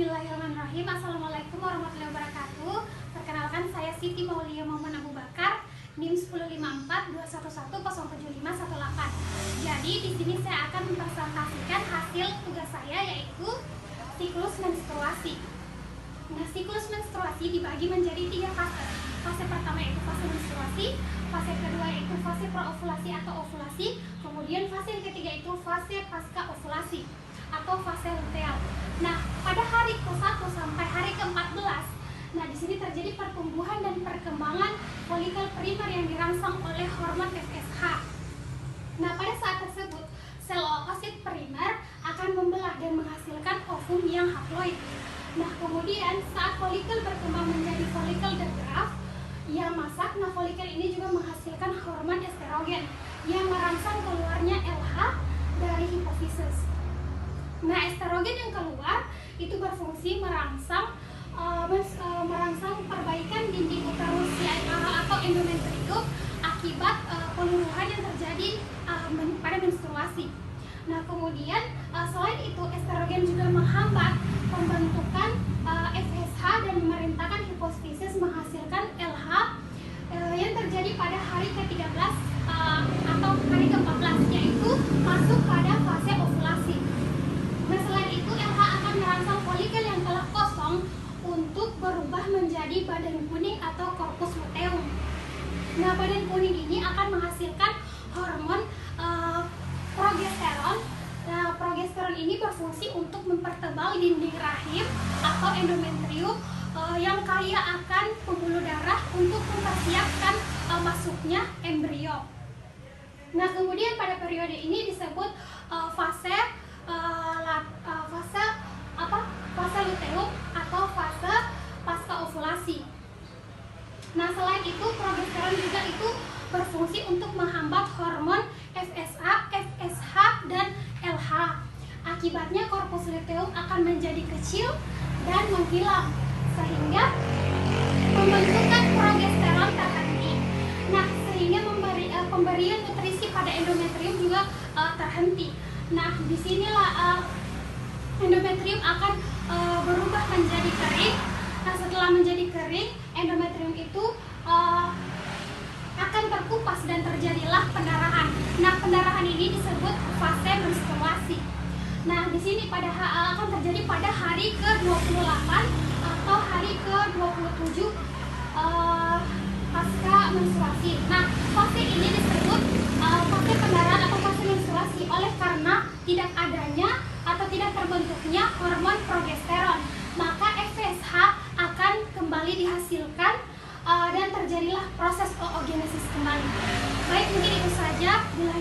Bismillahirrahmanirrahim. Assalamualaikum warahmatullahi wabarakatuh. Perkenalkan, saya Siti Maulia Muhammad Abu Bakar, NIM 1054211075118. Jadi di sini saya akan mempresentasikan hasil tugas saya, yaitu siklus menstruasi. Nah, siklus menstruasi dibagi menjadi 3 fase. Fase pertama yaitu fase menstruasi, fase kedua yaitu fase praovulasi atau ovulasi, kemudian fase yang ketiga itu fase pasca ovulasi atau fase luteal. Nah, pada hari ke-1 sampai hari ke-14, nah di sini terjadi pertumbuhan dan perkembangan folikel primer yang dirangsang oleh hormon FSH. Nah, pada saat tersebut, sel oosit primer akan membelah dan menghasilkan ovum yang haploid. Nah, kemudian saat folikel berkembang menjadi folikel the graft yang masak, nah folikel ini juga menghasilkan hormon estrogen yang merangsang keluarnya LH dari hipofisis. Nah, estrogen yang keluar itu berfungsi merangsang perbaikan dinding uterus atau endometrium akibat peluluhan yang terjadi pada menstruasi. Nah, kemudian selain itu estrogen juga menghambat pembentukan FSH dan memerintahkan hipofisis menghasilkan LH yang terjadi pada hari ke-13 atau hari ke-14, yaitu masuk pada fase ovulasi. Nah, selain itu LH akan merangsang folikel yang telah kosong untuk berubah menjadi badan kuning atau corpus luteum. Nah, badan kuning ini akan menghasilkan hormon progesteron. Nah, progesteron ini berfungsi untuk mempertebal dinding rahim atau endometrium yang kaya akan pembuluh darah untuk mempersiapkan masuknya embrio. Nah, kemudian pada periode ini disebut fase luteum atau fase pasca ovulasi. Nah, selain itu progesteron juga itu berfungsi untuk menghambat hormon FSH dan LH. Akibatnya korpus luteum akan menjadi kecil dan menghilang sehingga pembentukan progesteron terhenti. Nah, sehingga pemberian nutrisi pada endometrium juga terhenti. Nah, disinilah endometrium akan berubah menjadi kering. Nah, setelah menjadi kering, endometrium itu akan terkupas dan terjadilah pendarahan. Nah, pendarahan ini disebut fase menstruasi. Nah, di sini akan terjadi pada hari ke-28 atau hari ke-27 pasca menstruasi. Nah, fase ini disebut fase pendarahan atau fase menstruasi oleh karena tidak adanya atau tidak terbentuknya hormon progesteron. Maka FSH akan kembali dihasilkan dan terjadilah proses oogenesis kembali. Baik, mungkin itu saja. Bila